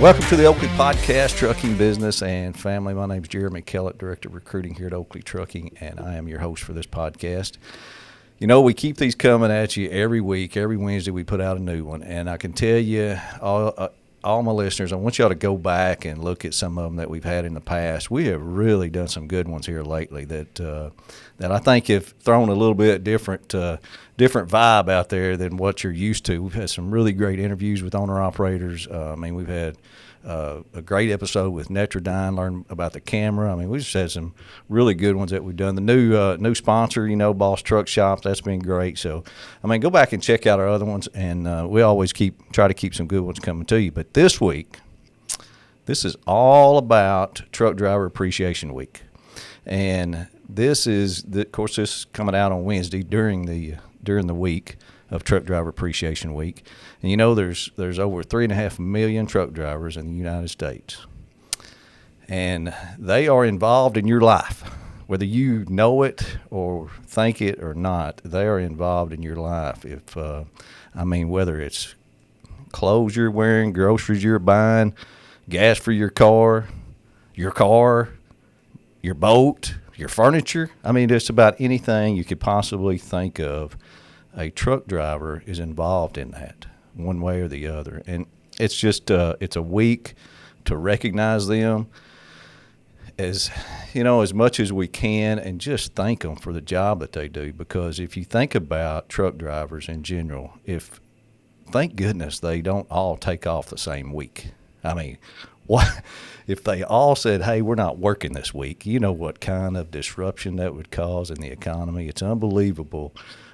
Welcome to the Oakley Podcast, Trucking Business and Family. My name is Jeremy Kellett, Director of Recruiting here at Oakley Trucking, and I am your host for this podcast. You know, we keep these coming at you every week. Every Wednesday we put out a new one, and I can tell you, all my listeners, I want y'all to go back and look at some of them that we've had in the past. We have really done some good ones here lately that I think have thrown a little bit different vibe out there than what you're used to. We've had some really great interviews with owner-operators. We've had a great episode with Netrodyne, learn about the camera. We just had some really good ones that we've done. The new sponsor, Boss Truck Shops, that's been great. So, go back and check out our other ones, and we always try to keep some good ones coming to you. But this week, this is all about Truck Driver Appreciation Week, and this is coming out on Wednesday during the week of Truck Driver Appreciation Week. And there's over 3.5 million truck drivers in the United States. And they are involved in your life. Whether you know it or think it or not, they are involved in your life. Whether it's clothes you're wearing, groceries you're buying, gas for your car, your boat, your furniture. Just about anything you could possibly think of, a truck driver is involved in that one way or the other. And it's just it's a week to recognize them as much as we can and just thank them for the job that they do. Because if you think about truck drivers in general, thank goodness they don't all take off the same week. What if they all said, hey, we're not working this week? You know what kind of disruption that would cause in the economy. It's unbelievable.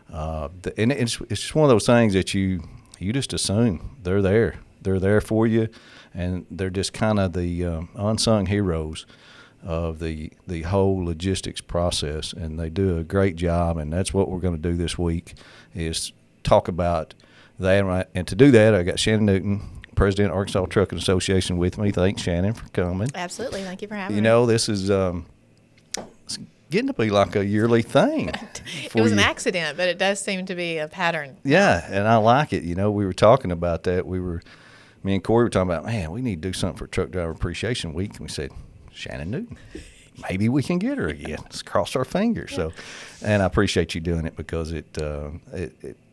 And it's just one of those things that you just assume they're there for you, and they're just kind of the unsung heroes of the whole logistics process, and they do a great job. And that's what we're going to do this week, is talk about that. And to do that, I got Shannon Newton, President of Arkansas Trucking Association, with me. Thanks, Shannon, for coming. Absolutely. Thank you for having me. This is it's getting to be like a yearly thing. It was an accident, but it does seem to be a pattern. Yeah, and I like it. We were talking about that. Me and Corey were talking about, man, we need to do something for Truck Driver Appreciation Week. And we said, Shannon Newton, maybe we can get her again. Let's cross our fingers. So, and I appreciate you doing it, because it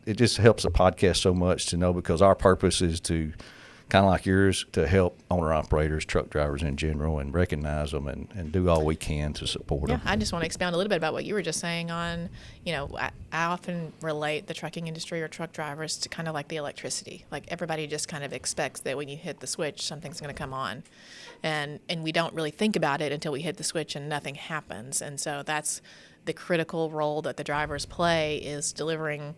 just helps the podcast so much to know, because our purpose is to, kind of like yours, to help owner-operators, truck drivers in general, and recognize them and do all we can to support them. I just want to expound a little bit about what you were just saying on, I often relate the trucking industry or truck drivers to kind of like the electricity. Like, everybody just kind of expects that when you hit the switch, something's going to come on. And we don't really think about it until we hit the switch and nothing happens. And so that's the critical role that the drivers play, is delivering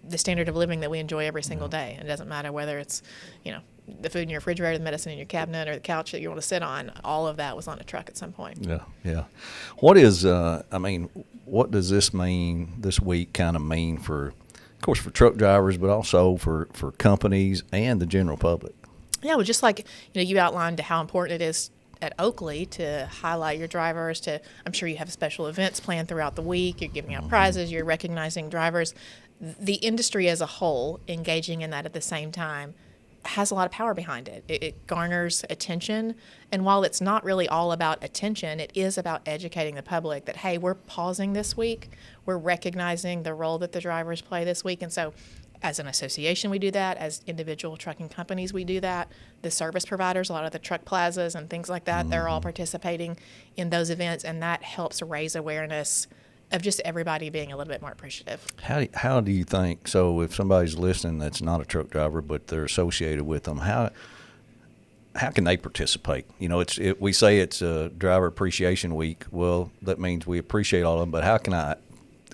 the standard of living that we enjoy every single day. It doesn't matter whether it's, the food in your refrigerator, the medicine in your cabinet, or the couch that you want to sit on. All of that was on a truck at some point. Yeah. What is, what does this mean, this week kind of mean for, of course, for truck drivers, but also for companies and the general public? Yeah, well, just like, you outlined how important it is at Oakley to highlight your drivers. I'm sure you have special events planned throughout the week. You're giving out prizes. You're recognizing drivers. The industry as a whole, engaging in that at the same time, has a lot of power behind it. It garners attention, and while it's not really all about attention, it is about educating the public that, hey, we're pausing this week. We're recognizing the role that the drivers play this week. And so as an association, we do that. As individual trucking companies, we do that. The service providers, a lot of the truck plazas and things like that, they're all participating in those events, and that helps raise awareness of just everybody being a little bit more appreciative. How do you think, so if somebody's listening that's not a truck driver but they're associated with them, how can they participate? We say it's a Driver Appreciation Week. Well, that means we appreciate all of them, but how can I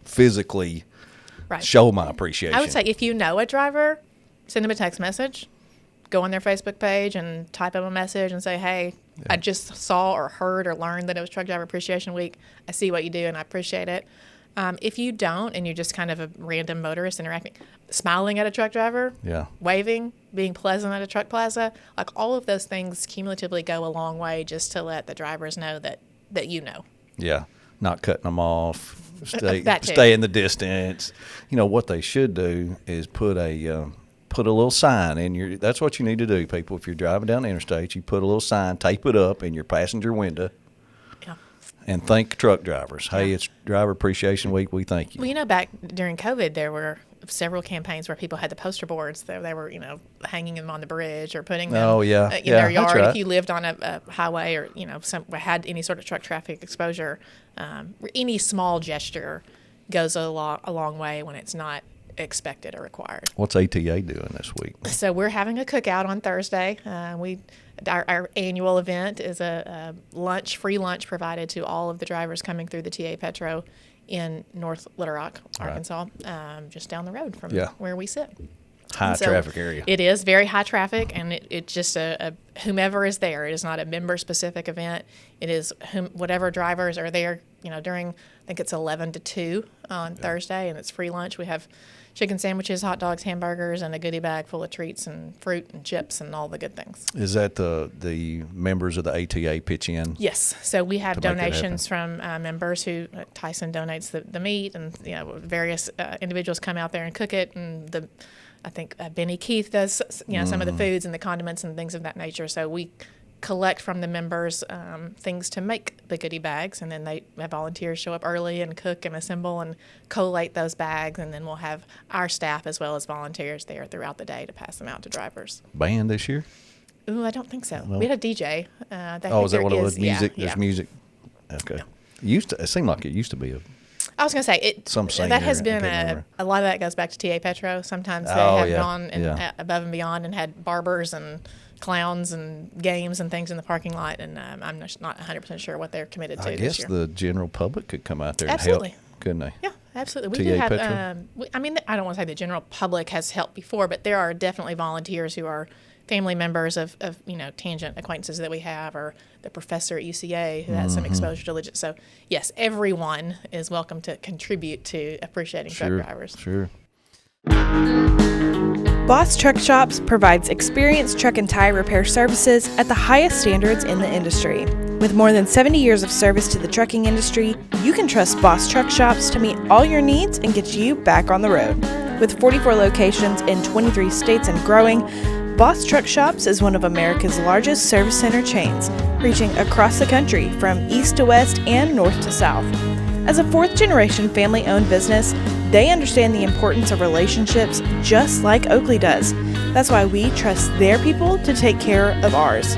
physically show my appreciation? I would say, if you know a driver, send them a text message. Go on their Facebook page and type them a message and say, hey, I just saw or heard or learned that it was Truck Driver Appreciation Week. I see what you do and I appreciate it. If you don't, and you're just kind of a random motorist interacting, smiling at a truck driver, waving, being pleasant at a truck plaza, like all of those things cumulatively go a long way, just to let the drivers know that you know. Yeah, not cutting them off, stay in the distance. What they should do is put a put a little sign in your. That's what you need to do, people. If you're driving down the interstate, you put a little sign, tape it up in your passenger window. And thank truck drivers. Hey, it's Driver Appreciation Week. We thank you. Well, back during COVID, there were several campaigns where people had the poster boards. They were, hanging them on the bridge or putting them in their yard. Right. If you lived on a highway or, had any sort of truck traffic exposure, any small gesture goes a long way when it's not expected or required. What's ATA doing this week? So we're having a cookout on Thursday. Our annual event is a free lunch provided to all of the drivers coming through the TA Petro in North Little Rock, Arkansas, just down the road from where we sit. High traffic area. It is very high traffic, and it's just a whomever is there. It is not a member-specific event. It is whatever drivers are there, during, I think it's 11 to 2 on Thursday, and it's free lunch. We have chicken sandwiches, hot dogs, hamburgers, and a goodie bag full of treats and fruit and chips and all the good things. Is that the members of the ATA pitch in? Yes. So we have donations from members who Tyson donates the meat, and various individuals come out there and cook it, and I think Benny Keith does some of the foods and the condiments and things of that nature. So we collect from the members things to make the goodie bags, and then they have volunteers show up early and cook and assemble and collate those bags, and then we'll have our staff as well as volunteers there throughout the day to pass them out to drivers. Band this year? Ooh, I don't think so. No. We had a DJ. Is that what it was? Music? Yeah. There's music? Okay. It seemed like it used to be I was going to say, that has been a lot of that goes back to TA Petro. Sometimes they have gone above and beyond and had barbers and clowns and games and things in the parking lot, and I'm just not 100% sure what they're committed to this year. I guess the general public could come out there and help, couldn't they? Yeah, absolutely. We do have, I don't want to say the general public has helped before, but there are definitely volunteers who are family members of tangent acquaintances that we have, or the professor at UCA who has some exposure to legit. So, yes, everyone is welcome to contribute to appreciating truck drivers. Sure. Boss Truck Shops provides experienced truck and tire repair services at the highest standards in the industry. With more than 70 years of service to the trucking industry, you can trust Boss Truck Shops to meet all your needs and get you back on the road. With 44 locations in 23 states and growing, Boss Truck Shops is one of America's largest service center chains, reaching across the country from east to west and north to south. As a fourth-generation family-owned business, they understand the importance of relationships just like Oakley does. That's why we trust their people to take care of ours.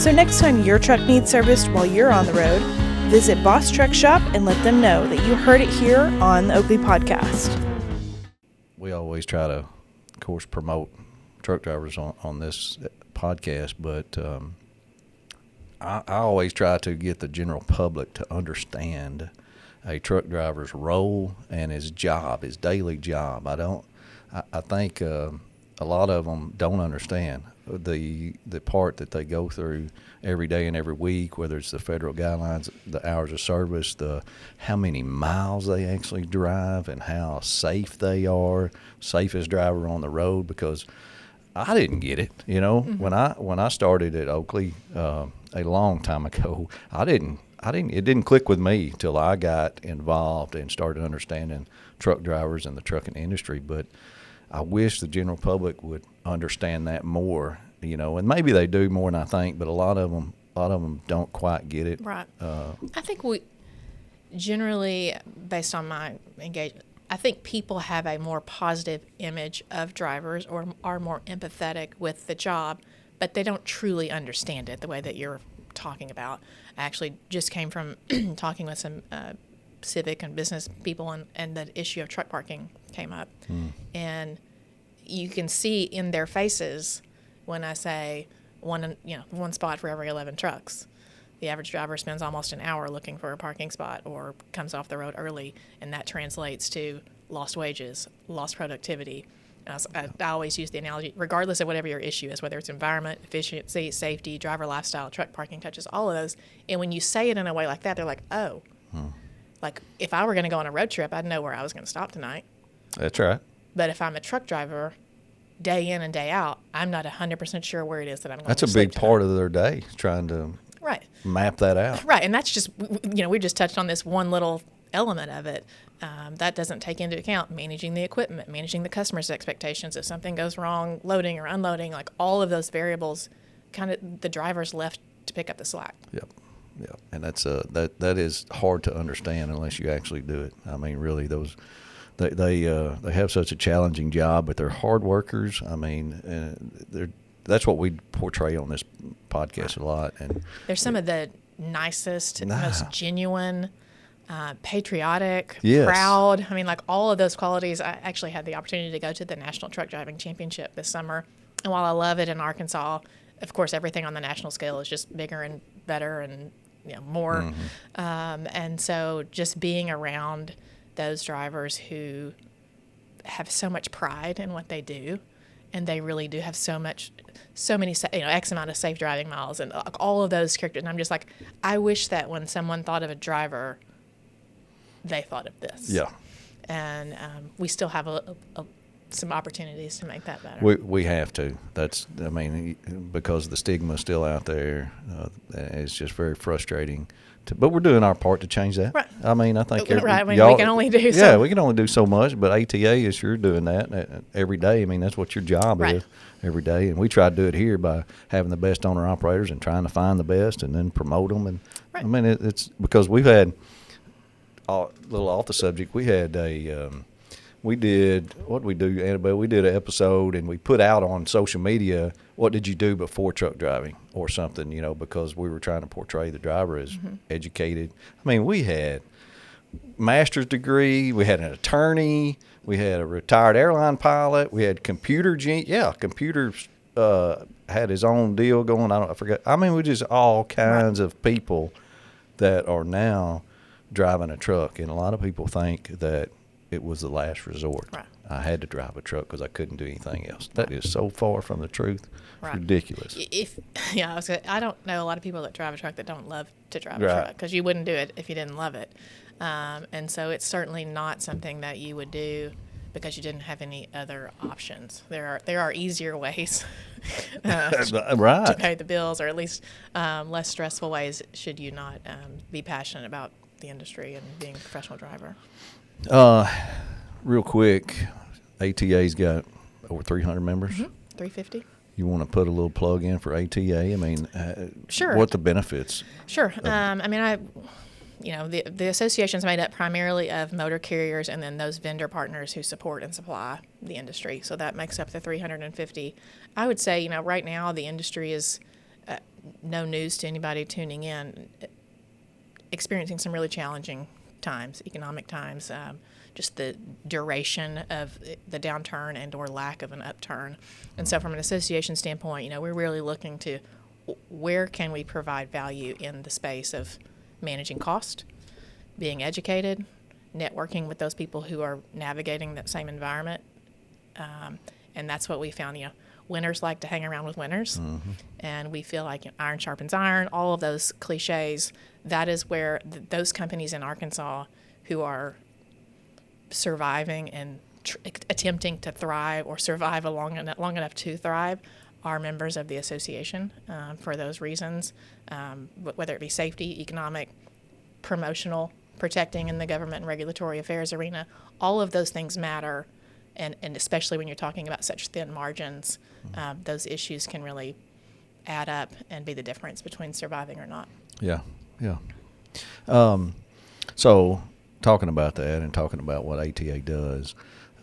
So next time your truck needs serviced while you're on the road, visit Boss Truck Shop and let them know that you heard it here on the Oakley Podcast. We always try to, of course, promote truck drivers on this podcast, but I always try to get the general public to understand a truck driver's role and his job, his daily job. I think a lot of them don't understand the part that they go through every day and every week, whether it's the federal guidelines, the hours of service, how many miles they actually drive, and how safe they are, safest driver on the road. Because I didn't get it, when I started at Oakley a long time ago, it didn't click with me till I got involved and started understanding truck drivers and the trucking industry. But I wish the general public would understand that more, and maybe they do more than I think, but a lot of them don't quite get it. Right. I think we generally, based on my engagement, I think people have a more positive image of drivers or are more empathetic with the job, but they don't truly understand it the way that you're talking about. I actually just came from talking with some civic and business people, and the issue of truck parking came up. And you can see in their faces when I say one spot for every 11 trucks. The average driver spends almost an hour looking for a parking spot or comes off the road early, and that translates to lost wages, lost productivity. I always use the analogy, regardless of whatever your issue is, whether it's environment, efficiency, safety, driver lifestyle, truck parking touches all of those. And when you say it in a way like that, they're like, oh, like if I were going to go on a road trip, I'd know where I was going to stop tonight. That's right. But if I'm a truck driver, day in and day out, I'm not 100% sure where it is that I'm going That's to a big part of their day, trying to map that out. Right. And that's just, we just touched on this one little element of it. That doesn't take into account managing the equipment, managing the customer's expectations. If something goes wrong, loading or unloading, like all of those variables, kind of the driver's left to pick up the slack. Yep. And that's that is hard to understand unless you actually do it. I mean, really, those they have such a challenging job, but they're hard workers. I mean, that's what we portray on this podcast a lot. And they're some of the nicest, most genuine, patriotic, Yes. proud. I mean, like all of those qualities. I actually had the opportunity to go to the National Truck Driving Championship this summer. And while I love it in Arkansas, of course, everything on the national scale is just bigger and better and more. And so just being around those drivers who have so much pride in what they do, and they really do have so many, X amount of safe driving miles and all of those characters. And I'm just like, I wish that when someone thought of a driver, they thought of this. Yeah. And we still have some opportunities to make that better. We have to. I mean, because the stigma is still out there. It's just very frustrating. But we're doing our part to change that. Right. I mean, I think we can only do so. Yeah, we can only do so much, but ATA is sure doing that every day. I mean, that's what your job is every day. And we try to do it here by having the best owner-operators and trying to find the best and then promote them. And I mean, it's because we've had, a little off the subject, we had we did Annabelle? We did an episode and we put out on social media, what did you do before truck driving or something, because we were trying to portray the driver as educated. I mean, we had master's degree, we had an attorney, we had a retired airline pilot, we had computers had his own deal going. I forget. I mean, we just all kinds of people that are now driving a truck, and a lot of people think that it was the last resort. Right. I had to drive a truck because I couldn't do anything else. That is so far from the truth. It's ridiculous. I don't know a lot of people that drive a truck that don't love to drive a truck, because you wouldn't do it if you didn't love it. And so it's certainly not something that you would do because you didn't have any other options. There are easier ways to pay the bills, or at least less stressful ways should you not be passionate about the industry and being a professional driver. Real quick, ATA's got over 300 members. 350. You want to put a little plug in for ATA? I mean, sure. What the benefits? Sure. I mean, the association is made up primarily of motor carriers and then those vendor partners who support and supply the industry. So that makes up the 350. I would say, right now the industry is no news to anybody tuning in, experiencing some really challenging times, economic times, just the duration of the downturn and or lack of an upturn. And so from an association standpoint, we're really looking to where can we provide value in the space of managing cost, being educated, networking with those people who are navigating that same environment. And that's what we found, winners like to hang around with winners. And we feel like iron sharpens iron, all of those cliches. That is where those companies in Arkansas who are surviving and attempting to thrive or survive long enough to thrive are members of the association for those reasons, whether it be safety, economic, promotional, protecting in the government and regulatory affairs arena. All of those things matter, and especially when you're talking about such thin margins, those issues can really add up and be the difference between surviving or not. Yeah. So talking about that and talking about what ATA does,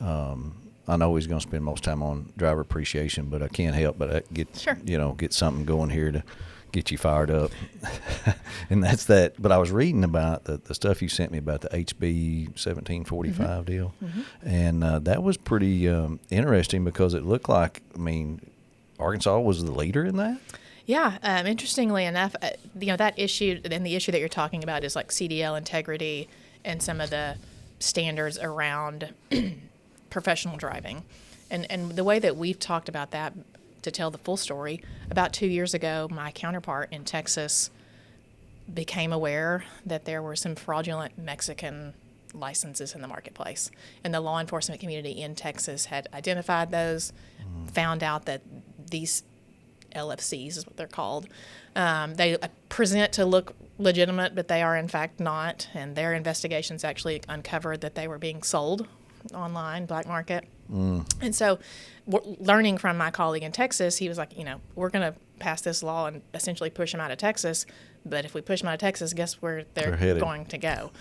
I know he's going to spend most time on driver appreciation, but I can't help but get something going here to get you fired up. And that's that. But I was reading about the stuff you sent me about the HB 1745 deal, and that was pretty interesting because it looked like, Arkansas was the leader in that. Yeah, interestingly enough, that issue and the issue that you're talking about is like CDL integrity and some of the standards around professional driving. And the way that we've talked about that, to tell the full story, about 2 years ago, my counterpart in Texas became aware that there were some fraudulent Mexican licenses in the marketplace. And the law enforcement community in Texas had identified those, found out that these LFCs is what they're called. They present to look legitimate, but they are in fact not. And their investigations actually uncovered that they were being sold online, black market. And so learning from my colleague in Texas, he was like, we're going to pass this law and essentially push them out of Texas. But if we push them out of Texas, guess where they're going to go?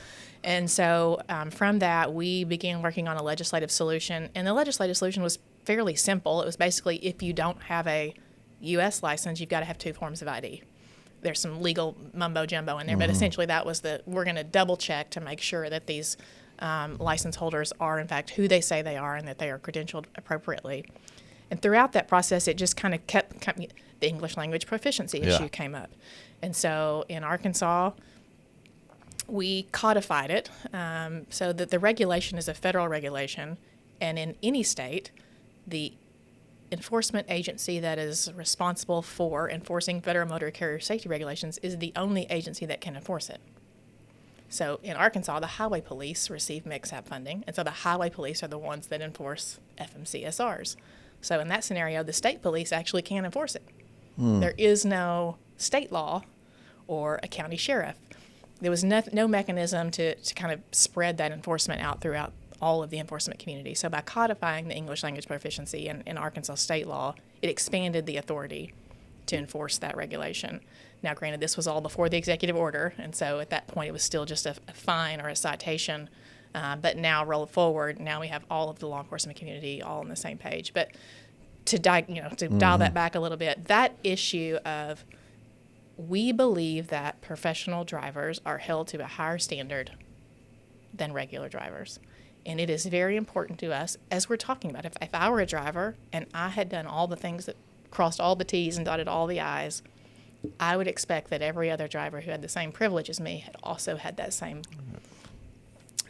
And so from that, we began working on a legislative solution. And the legislative solution was fairly simple. It was basically, if you don't have a U.S. license, you've got to have 2 forms of ID. There's some legal mumbo jumbo in there, but essentially that was we're going to double check to make sure that these license holders are in fact who they say they are and that they are credentialed appropriately. And throughout that process, it just kind of kept the English language proficiency issue came up. And so in Arkansas, we codified it so that the regulation is a federal regulation, and in any state, the enforcement agency that is responsible for enforcing federal motor carrier safety regulations is the only agency that can enforce it. So in Arkansas, the highway police receive MXAP funding, and so the highway police are the ones that enforce FMCSRs. So in that scenario, the state police actually can enforce it. There is no state law or a county sheriff. There was no mechanism to kind of spread that enforcement out throughout all of the enforcement community. So by codifying the English language proficiency in Arkansas state law, it expanded the authority to enforce that regulation. Now, granted, this was all before the executive order, and so at that point it was still just a fine or a citation. But now, roll forward, now we have all of the law enforcement community all on the same page. But to dial that back a little bit, that issue of we believe that professional drivers are held to a higher standard than regular drivers. And it is very important to us, as we're talking about, if I were a driver and I had done all the things that crossed all the T's and dotted all the I's, I would expect that every other driver who had the same privilege as me had also had that same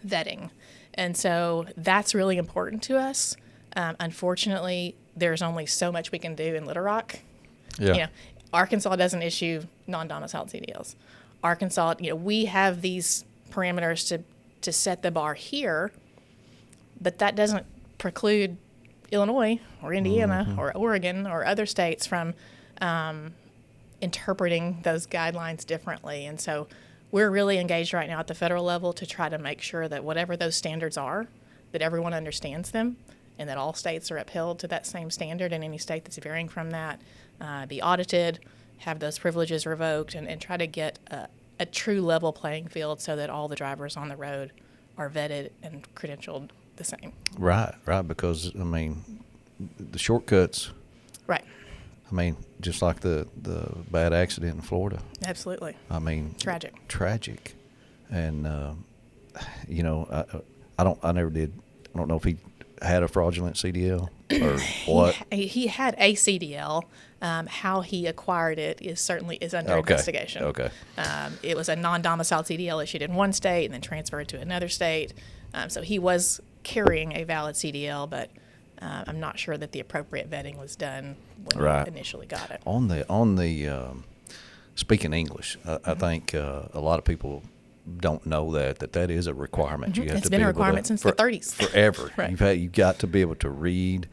vetting. And so that's really important to us. Unfortunately, there's only so much we can do in Little Rock. Yeah. Arkansas doesn't issue non-domiciled CDLs. Arkansas, we have these parameters to set the bar here, but that doesn't preclude Illinois or Indiana or Oregon or other states from interpreting those guidelines differently. And so we're really engaged right now at the federal level to try to make sure that whatever those standards are, that everyone understands them and that all states are upheld to that same standard, and any state that's varying from that be audited, have those privileges revoked, and try to get a true level playing field so that all the drivers on the road are vetted and credentialed the same. Right, because, the shortcuts, right. Just like the bad accident in Florida. Absolutely. Tragic. And, I don't know if he had a fraudulent CDL or what. He had a CDL. How he acquired it is under investigation. Okay. It was a non-domiciled CDL issued in one state and then transferred to another state. So he was carrying a valid CDL, but I'm not sure that the appropriate vetting was done when he initially got it. On the speaking English, I think a lot of people don't know that is a requirement. You have it's to been be a requirement since the 30s. Forever. Right. You've got to be able to read,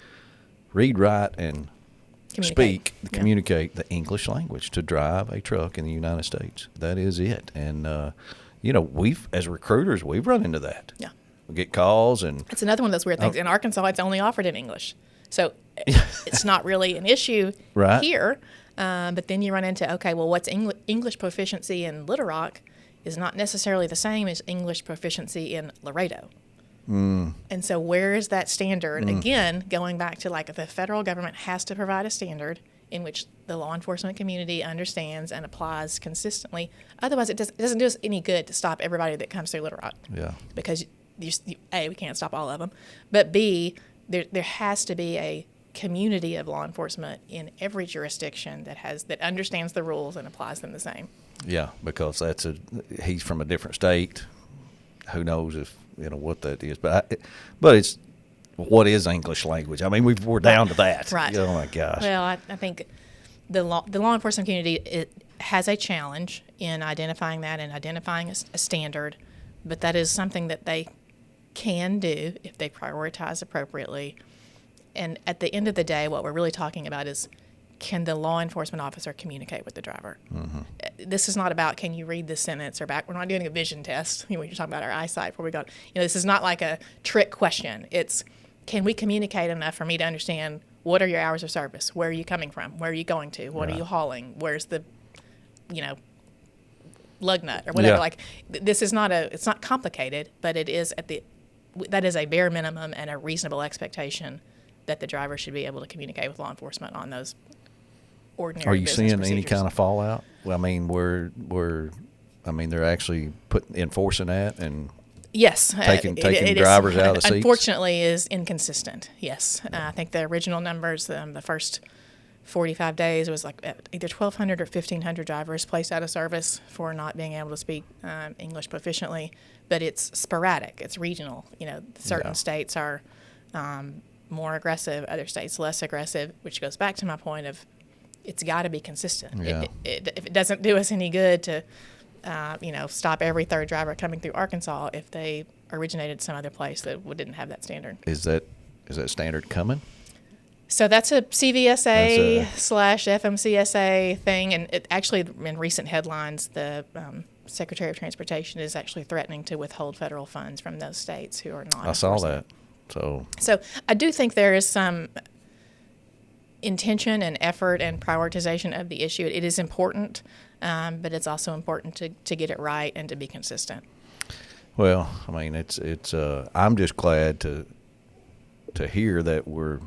write, and communicate the English language to drive a truck in the United States. That is it. And we've, as recruiters, we've run into that. Yeah. We get calls, and it's another one of those weird things. In Arkansas, it's only offered in English, so it's not really an issue here. But then you run into what's English proficiency in Little Rock is not necessarily the same as English proficiency in Laredo. And so where is that standard? Again, going back to the federal government has to provide a standard in which the law enforcement community understands and applies consistently. Otherwise, it doesn't do us any good to stop everybody that comes through Little Rock. Yeah. Because A, we can't stop all of them, but B, there has to be a community of law enforcement in every jurisdiction that understands the rules and applies them the same. Yeah, because he's from a different state. Who knows if what that is? But it's what is English language? We're down to that. Right. Oh my gosh. Well, I think the law enforcement community has a challenge in identifying that and identifying a standard, but that is something that they can do if they prioritize appropriately. And at the end of the day, what we're really talking about is, can the law enforcement officer communicate with the driver? this is not about can you read this sentence or back. We're not doing a vision test. You're talking about our eyesight before we got. This is not like a trick question. It's can we communicate enough for me to understand what are your hours of service? Where are you coming from? Where are you going to? What are you hauling? Where's the, lug nut or whatever? Yeah. Like this is not it's not complicated, but it is that is a bare minimum and a reasonable expectation that the driver should be able to communicate with law enforcement on those ordinary. Are you business seeing any procedures. kind of fallout? Well, I mean, they're actually enforcing that and yes, taking it drivers out of the seats? Unfortunately, is inconsistent. Yes, I think the original numbers, the first 45 days was like either 1,200 or 1,500 drivers placed out of service for not being able to speak English proficiently. But it's sporadic. It's regional. Certain states are more aggressive, other states less aggressive, which goes back to my point of it's got to be consistent. Yeah. If it doesn't do us any good to stop every third driver coming through Arkansas if they originated some other place that didn't have that standard. Is that standard coming? So that's a CVSA / FMCSA thing, and it actually in recent headlines, the Secretary of Transportation is actually threatening to withhold federal funds from those states who are not. I saw enforcing that. So I do think there is some intention and effort and prioritization of the issue. It is important, but it's also important to get it right and to be consistent. Well, I mean, it's I'm just glad to hear that we're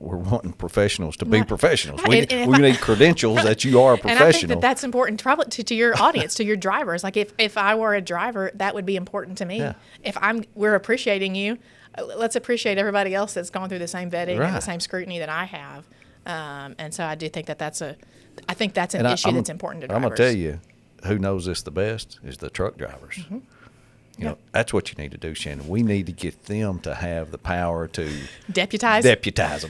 wanting professionals to be professionals. We need credentials that you are a professional. And I think that's important probably to your audience, to your drivers. Like if I were a driver, that would be important to me. Yeah. If we're appreciating you, let's appreciate everybody else that's gone through the same vetting and the same scrutiny that I have. And so I do think that's an issue that's important to drivers. I'm going to tell you, who knows this the best is the truck drivers. Mm-hmm. That's what you need to do, Shannon. We need to get them to have the power to deputize them.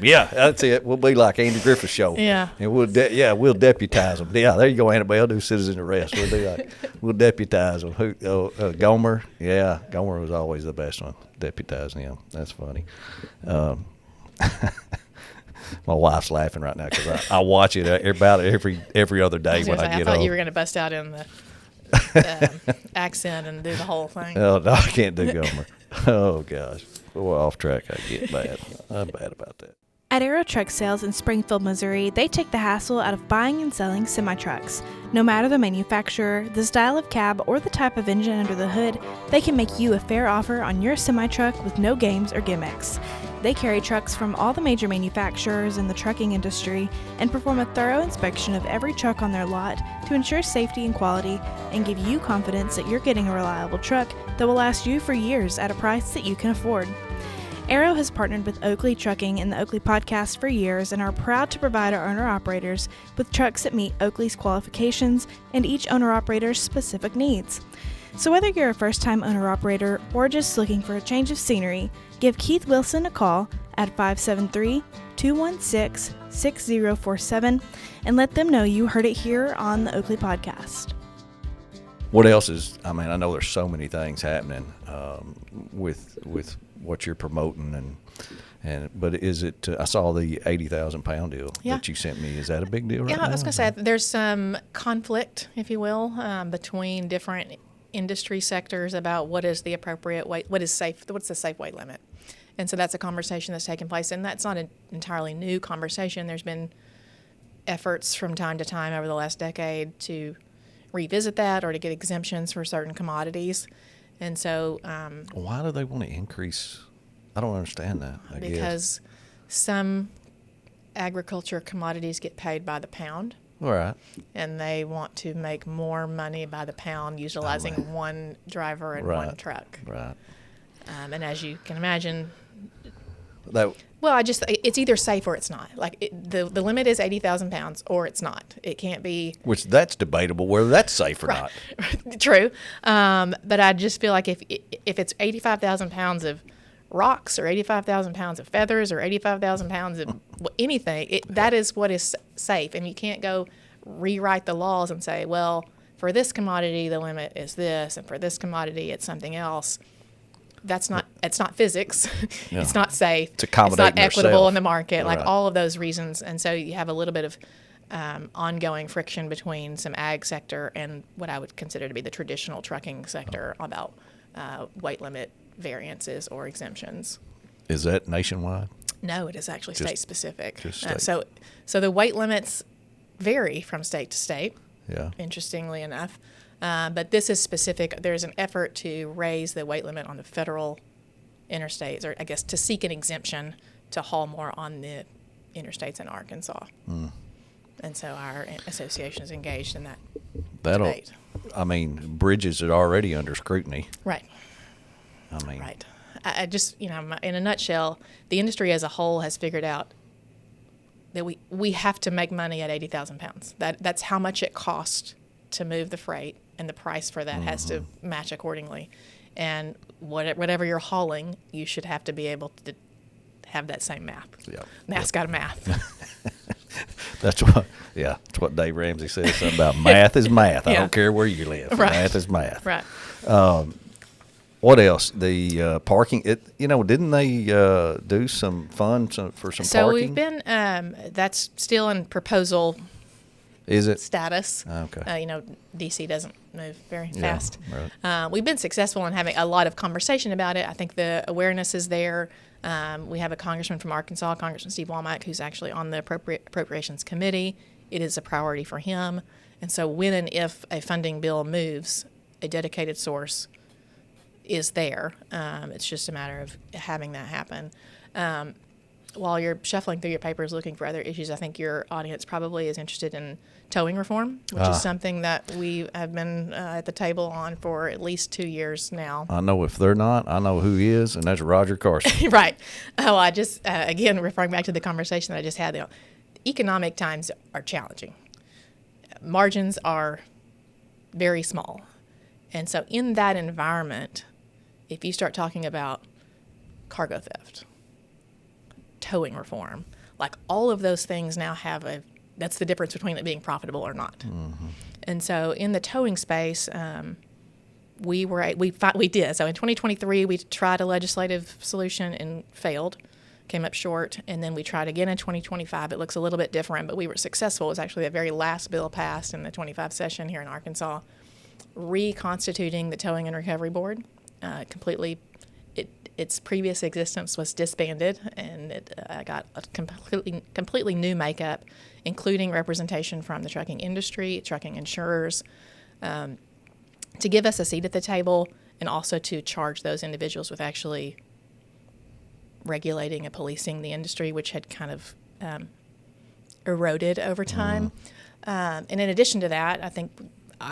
Yeah, that's it. We'll be like Andy Griffith's show. Yeah, and we'll deputize them. Yeah, there you go, Annabelle. Do citizen arrest. We'll deputize them. Gomer? Yeah, Gomer was always the best one. Deputizing him. That's funny. My wife's laughing right now because I watch it about every other day when I get home. I thought you were going to bust out in the accent and do the whole thing. Oh, no, I can't do Gomer. Oh, gosh. Well, off track I get bad. I'm bad about that. At Aero Truck Sales in Springfield, Missouri, they take the hassle out of buying and selling semi-trucks. No matter the manufacturer, the style of cab, or the type of engine under the hood, they can make you a fair offer on your semi-truck with no games or gimmicks. They carry trucks from all the major manufacturers in the trucking industry and perform a thorough inspection of every truck on their lot to ensure safety and quality and give you confidence that you're getting a reliable truck that will last you for years at a price that you can afford. Aero has partnered with Oakley Trucking and the Oakley Podcast for years and are proud to provide our owner-operators with trucks that meet Oakley's qualifications and each owner-operator's specific needs. So whether you're a first-time owner-operator or just looking for a change of scenery, give Keith Wilson a call at 573-216-6047 and let them know you heard it here on the Oakley Podcast. What else is, I know there's so many things happening with what you're promoting but is it, I saw the 80,000 pound deal that you sent me. Is that a big deal right now? Yeah, I was going to say there's some conflict, if you will, between different industry sectors about what is the appropriate weight, what's the safe weight limit. And so that's a conversation that's taking place, and that's not an entirely new conversation. There's been efforts from time to time over the last decade to revisit that or to get exemptions for certain commodities. And so why do they want to increase? I don't understand that. Because some agriculture commodities get paid by the pound. All right. And they want to make more money by the pound utilizing one driver and one truck. Right. And as you can imagine, Well, it's either safe or it's not. Like the limit is 80,000 pounds or it's not. It can't be. Which that's debatable whether that's safe or not. True. But I just feel like if it's 85,000 pounds of rocks or 85,000 pounds of feathers or 85,000 pounds of anything, that is what is safe. And you can't go rewrite the laws and say, well, for this commodity, the limit is this, and for this commodity, it's something else. It's not physics. Yeah. It's not safe. It's not equitable in the market, like all of those reasons. And so you have a little bit of ongoing friction between some ag sector and what I would consider to be the traditional trucking sector about weight limit variances or exemptions. Is that nationwide? No, it is actually state specific. Just state. So the weight limits vary from state to state. Yeah. Interestingly enough, but this is specific. There's an effort to raise the weight limit on the federal interstates, or I guess to seek an exemption to haul more on the interstates in Arkansas. And so our association is engaged in that debate. I mean, bridges are already under scrutiny. Right. I mean, right. I just, in a nutshell, the industry as a whole has figured out that we have to make money at 80,000 pounds. That's how much it costs to move the freight, and the price for that has to match accordingly. And whatever you're hauling, you should have to be able to have that same math. Yeah. Math's got a math. That's what Dave Ramsey says, something about math is math. I don't care where you live. Right. Math is math. Right. What else? The parking. Didn't they do some funds for some so parking? we've been. That's still in proposal. Is it status? Okay. DC doesn't move very fast. Right. We've been successful in having a lot of conversation about it. I think the awareness is there. We have a congressman from Arkansas, Congressman Steve Womack, who's actually on the Appropriations Committee. It is a priority for him. And so when and if a funding bill moves, a dedicated source is there. It's just a matter of having that happen. While you're shuffling through your papers looking for other issues, I think your audience probably is interested in towing reform, which is something that we have been at the table on for at least 2 years now. I know if they're not, I know who he is, and that's Roger Carson. Right. Oh, I just, again, referring back to the conversation that I just had, economic times are challenging. Margins are very small. And so in that environment, if you start talking about cargo theft, towing reform, like all of those things now that's the difference between it being profitable or not. And so in the towing space, we did. So in 2023, we tried a legislative solution and failed, came up short. And then we tried again in 2025. It looks a little bit different, but we were successful. It was actually the very last bill passed in the 25 session here in Arkansas, reconstituting the Towing and Recovery Board. Its previous existence was disbanded, and it got a completely new makeup, including representation from the trucking industry, trucking insurers, to give us a seat at the table, and also to charge those individuals with actually regulating and policing the industry, which had kind of eroded over time. And in addition to that, I think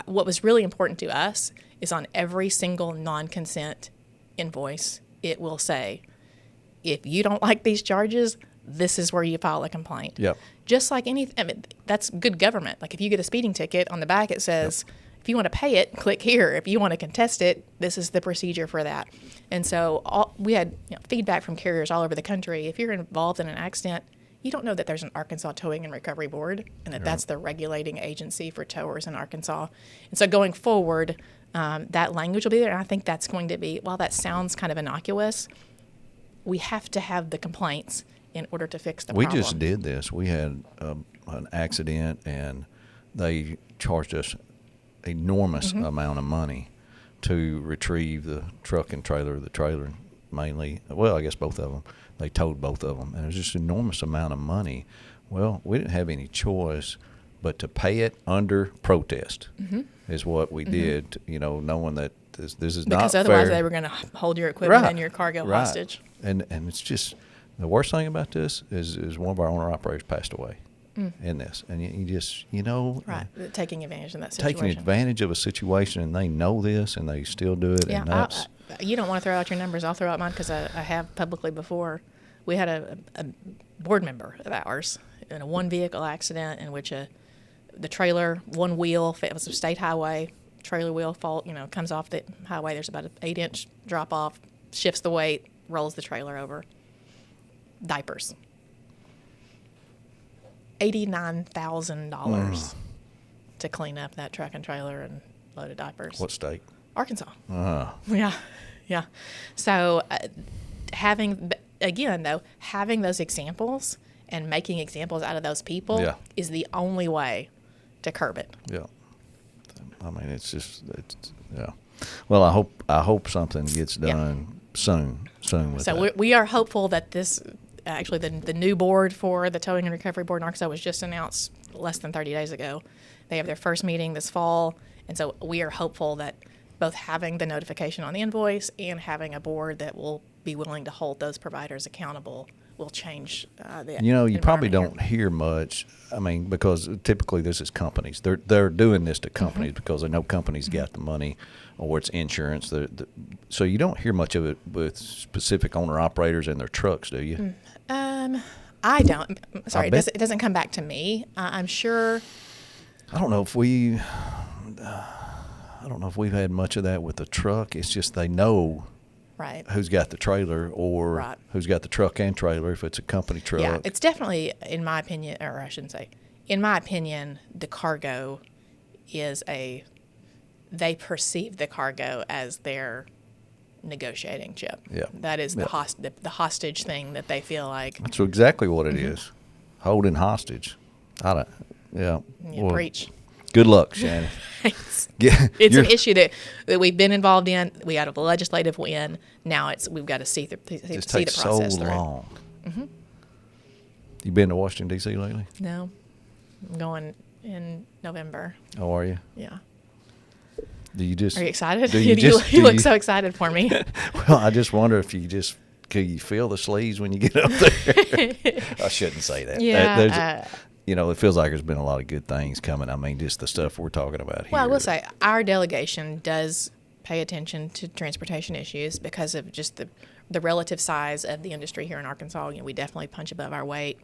what was really important to us is on every single non-consent invoice, it will say, if you don't like these charges, this is where you file a complaint. Yep. Just like that's good government. Like if you get a speeding ticket, on the back it says, if you want to pay it, click here. If you want to contest it, this is the procedure for that. And so we had feedback from carriers all over the country. If you're involved in an accident, you don't know that there's an Arkansas Towing and Recovery Board, and that's the regulating agency for towers in Arkansas. And so going forward, that language will be there, and I think that's going to be, while that sounds kind of innocuous, we have to have the complaints in order to fix the problem. We just did this. We had an accident, and they charged us enormous amount of money to retrieve the truck and trailer, the trailer mainly. Well, I guess both of them. They towed both of them, and it was just an enormous amount of money. Well, we didn't have any choice but to pay it under protest is what we did, knowing that this is not fair. Because otherwise they were going to hold your equipment and your cargo hostage. And it's just, the worst thing about this is one of our owner-operators passed away in this. And you just, Right, taking advantage of that situation. Taking advantage of a situation, and they know this, and they still do it. Yeah, and that's, you don't want to throw out your numbers. I'll throw out mine because I have publicly before. We had a board member of ours in a one-vehicle accident in which the trailer, one wheel, it was a state highway, trailer wheel comes off the highway. There's about an 8-inch drop-off, shifts the weight, rolls the trailer over. Diapers. $89,000 to clean up that truck and trailer and load of diapers. what state? Arkansas. Uh-huh. Yeah. So having those examples and making examples out of those people Yeah. is the only way to curb it. Yeah. I mean, it's yeah. Well, I hope something gets done soon with So that. we are hopeful that this, actually the new board for the Towing and Recovery Board in Arkansas was just announced less than 30 days ago. They have their first meeting this fall, and so we are hopeful that both having the notification on the invoice and having a board that will be willing to hold those providers accountable will change the You probably environment don't hear much. I mean, because typically this is companies. They're doing this to companies because they know companies got the money, or it's insurance. So you don't hear much of it with specific owner operators and their trucks, do you? I don't. Sorry, bet- it doesn't come back to me. I'm sure. I don't know if we've had much of that with the truck. It's just they know Right. who's got the trailer or Right. who's got the truck and trailer if it's a company truck. Yeah, it's definitely, in my opinion, or I shouldn't say, in my opinion, the cargo is they perceive the cargo as their negotiating chip. Yeah. That is the hostage thing that they feel like. That's exactly what it is. Holding hostage. Yeah. Yeah, Well, preach. Good luck, Shannon. It's Yeah, an you're- issue that we've been involved in. We had a legislative win. Now we've got to see the It see the takes so process through. long. You been to Washington, D.C. lately? No, I'm going in November. Oh, are you? Yeah. Do you just? Are you excited? Do you You look so excited for me. Well, I just wonder if could you feel the sleeves when you get up there? I shouldn't say that. Yeah. It feels like there's been a lot of good things coming. I mean, just the stuff we're talking about here. Well, I will say our delegation does pay attention to transportation issues because of just the relative size of the industry here in Arkansas. We definitely punch above our weight.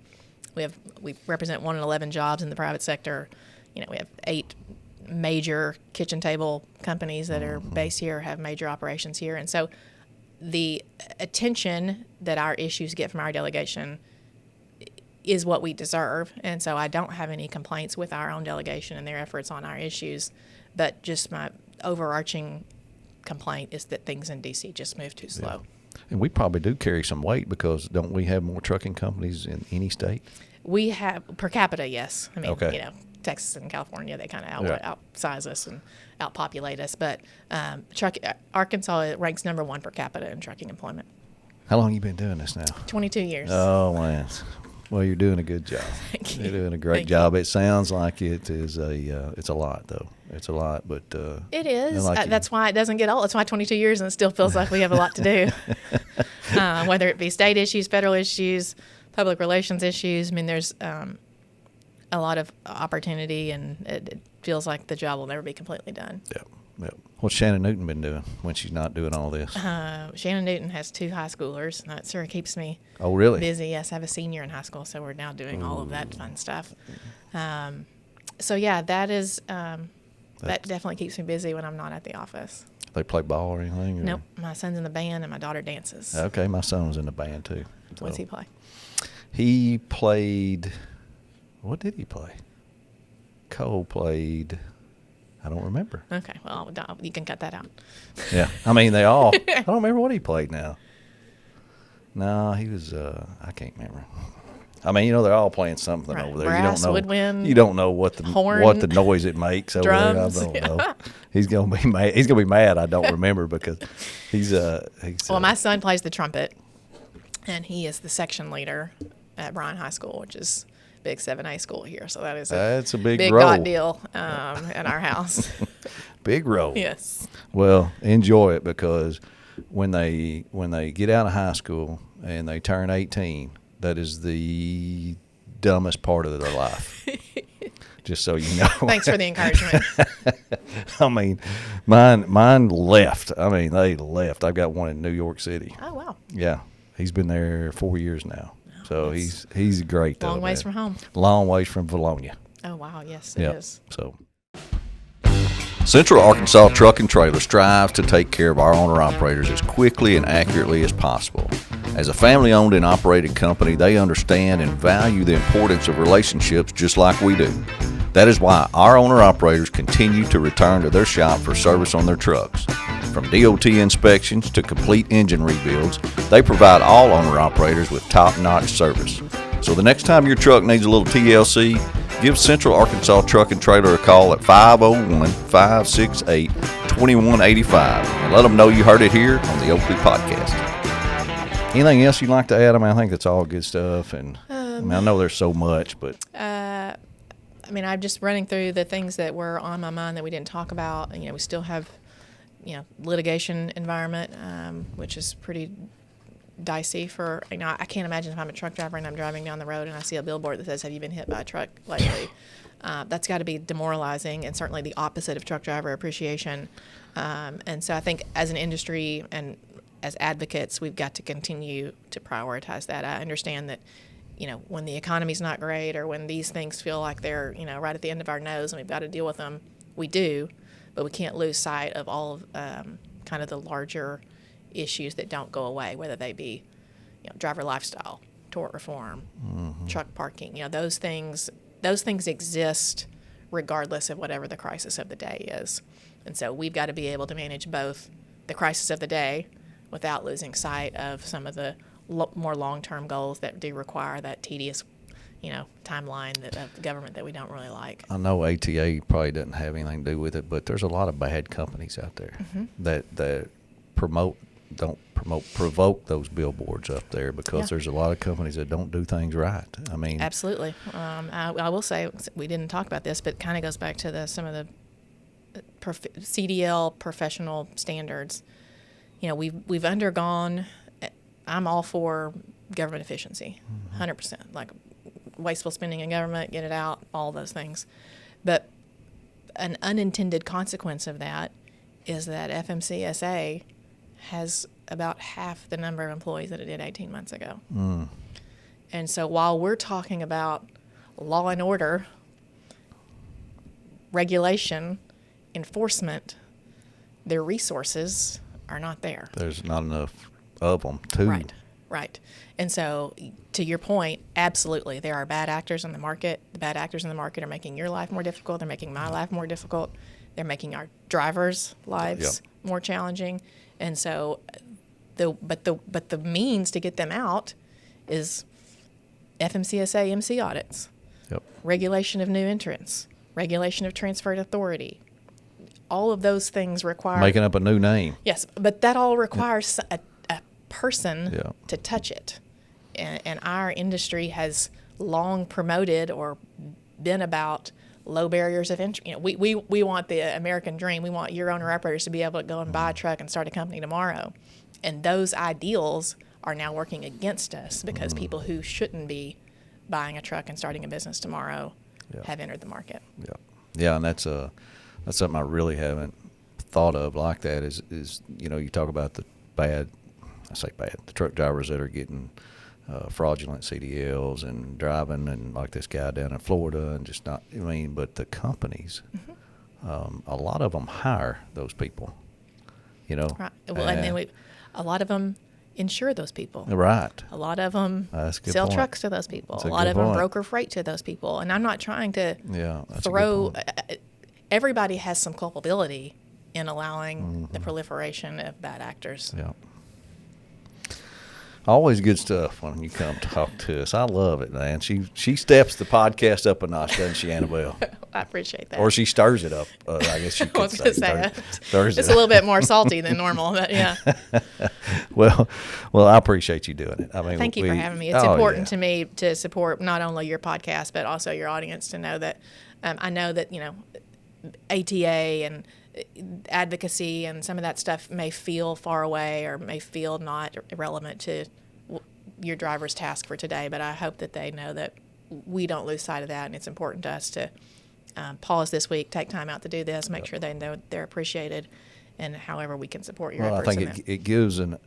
We represent 1 in 11 jobs in the private sector. We have 8 major kitchen table companies that are based here, have major operations here, and so the attention that our issues get from our delegation is what we deserve. And so I don't have any complaints with our own delegation and their efforts on our issues, but just my overarching complaint is that things in D.C. just move too slow. Yeah. And we probably do carry some weight because don't we have more trucking companies in any state? We have, per capita, yes. I mean, Okay. Texas and California, they kind of outsize us and outpopulate us. But Arkansas ranks number 1 per capita in trucking employment. How long you been doing this now? 22 years. Oh, man. Well, you're doing a good job. Thank you. You're doing a great Thank job. It sounds like it is it's a lot, though. It's a lot, but It is. like That's why it doesn't get old. That's why 22 years and it still feels like we have a lot to do. Whether it be state issues, federal issues, public relations issues. I mean, there's a lot of opportunity, and it feels like the job will never be completely done. Yeah. What's Shannon Newton been doing when she's not doing all this? Shannon Newton has 2 high schoolers, and that sort of keeps me Oh, really? busy. Yes, I have a senior in high school, so we're now doing all of that fun stuff. So yeah, that is that definitely keeps me busy when I'm not at the office. They play ball or anything? Or? Nope, my son's in the band and my daughter dances. Okay, my son was in the band too. What's So he play? He played. What did he play? Cole played. I don't remember. Okay, well, you can cut that out. Yeah, I mean they all. I don't remember what he played now. No, he was. I can't remember. I mean, they're all playing something Right. over there. Brass, you don't know. woodwind, You don't know what the horn, noise it makes over drums. there. I don't know. He's gonna be mad. He's gonna be mad. I don't remember because he's. Well, my son plays the trumpet, and he is the section leader at Bryan High School, which is a big 7A school here. So that is That's a big big role. God deal in our house. Big role. Yes. Well, enjoy it because when they get out of high school and they turn 18, that is the dumbest part of their life. Just so you know. Thanks for the encouragement. I mean, mine left. I mean, they left. I've got one in New York City. Oh, wow. Yeah, he's been there 4 years now. So he's great though. Long ways man. from home. Long ways from Valonia. Oh, wow. Yes, it Yep. is. So Central Arkansas Truck and Trailer strives to take care of our owner-operators as quickly and accurately as possible. As a family-owned and operated company, they understand and value the importance of relationships just like we do. That is why our owner-operators continue to return to their shop for service on their trucks. From DOT inspections to complete engine rebuilds, they provide all owner-operators with top-notch service. So the next time your truck needs a little TLC, give Central Arkansas Truck and Trailer a call at 501-568-2185 and let them know you heard it here on the Oakley Podcast. Anything else you'd like to add? I mean, I think that's all good stuff, and I know there's so much, but I mean, I'm just running through the things that were on my mind that we didn't talk about. You know, we still have, litigation environment, which is pretty dicey for, I can't imagine if I'm a truck driver and I'm driving down the road and I see a billboard that says, "Have you been hit by a truck lately?" That's got to be demoralizing, and certainly the opposite of truck driver appreciation. And so I think as an industry and as advocates, we've got to continue to prioritize that. I understand that, when the economy's not great or when these things feel like they're, right at the end of our nose and we've got to deal with them, we do, but we can't lose sight of all of kind of the larger issues that don't go away, whether they be, driver lifestyle, tort reform, truck parking. Those things exist regardless of whatever the crisis of the day is. And so we've got to be able to manage both the crisis of the day without losing sight of some of the more long-term goals that do require that tedious, timeline of the government that we don't really like. I know ATA probably doesn't have anything to do with it, but there's a lot of bad companies out there that provoke those billboards up there because there's a lot of companies that don't do things right. I mean, absolutely. I will say we didn't talk about this, but it kind of goes back to some of the CDL professional standards. We've undergone. I'm all for government efficiency, 100%. Like wasteful spending in government, get it out, all those things. But an unintended consequence of that is that FMCSA has about half the number of employees that it did 18 months ago. And so while we're talking about law and order, regulation, enforcement, their resources are not there. There's not enough of them, too. Right. And so, to your point, absolutely, there are bad actors in the market. The bad actors in the market are making your life more difficult. They're making my life more difficult. They're making our drivers' lives more challenging. And so, the means to get them out is FMCSA MC audits, regulation of new entrants, regulation of transferred authority. All of those things require making up a new name. Yes, but that all requires a person to touch it. And our industry has long promoted or been about low barriers of entry. We want the American dream. We want your owner-operators to be able to go and buy a truck and start a company tomorrow. And those ideals are now working against us because people who shouldn't be buying a truck and starting a business tomorrow have entered the market. Yeah, and that's something I really haven't thought of like that is you talk about the the truck drivers that are getting fraudulent CDLs and driving and like this guy down in Florida and just not, but the companies, a lot of them hire those people, Right. Well, and then a lot of them insure those people. Right. A lot of them sell point. Trucks to those people. That's a lot of them point. broker freight to those people. And I'm not trying to that's throw. Everybody has some culpability in allowing the proliferation of bad actors. Yeah. Always good stuff when you come talk to us. I love it, man. She steps the podcast up a notch, doesn't she, Annabelle? I appreciate that. Or she stirs it up. I guess you could I was going to say stirs it's it a little bit more salty than normal, but yeah. Well, I appreciate you doing it. I mean, thank you for having me. It's important to me to support not only your podcast but also your audience to know that I know that ATA and advocacy and some of that stuff may feel far away or may feel not relevant to your driver's task for today, but I hope that they know that we don't lose sight of that, and it's important to us to pause this week, take time out to do this, make sure they know they're appreciated, and however we can support your efforts. I think it gives them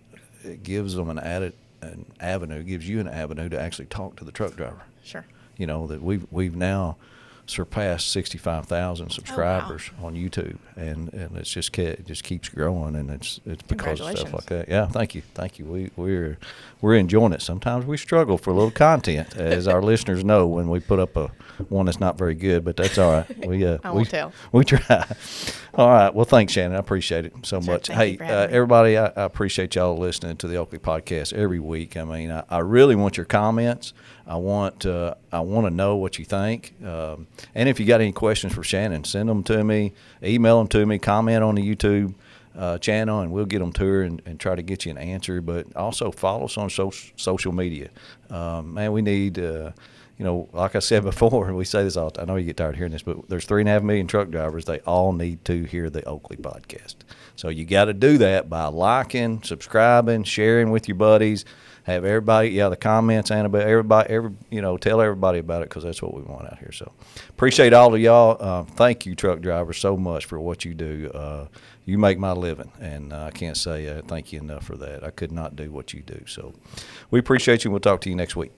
an avenue, gives you an avenue to actually talk to the truck driver. Sure. That we've now surpassed 65,000 subscribers on YouTube, and it just keeps growing, and it's because of stuff like that. Yeah, thank you. We're enjoying it. Sometimes we struggle for a little content, as our listeners know when we put up one that's not very good, but that's all right. I won't tell. We try. All right. Well, thanks, Shannon. I appreciate it so Sure, much. thank Hey, you for having me. everybody, I appreciate y'all listening to the Oakley Podcast every week. I mean, I really want your comments. I want to know what you think. And if you got any questions for Shannon, send them to me, email them to me, comment on the YouTube channel, and we'll get them to her and try to get you an answer. But also follow us on social media. Man, we need, like I said before, and we say this all the time. I know you get tired of hearing this, but there's 3.5 million truck drivers. They all need to hear the Oakley Podcast. So you got to do that by liking, subscribing, sharing with your buddies. Have everybody, the comments, Annabelle, tell everybody about it, because that's what we want out here. So appreciate all of y'all. Thank you, truck drivers, so much for what you do. You make my living, and I can't say thank you enough for that. I could not do what you do. So we appreciate you, and we'll talk to you next week.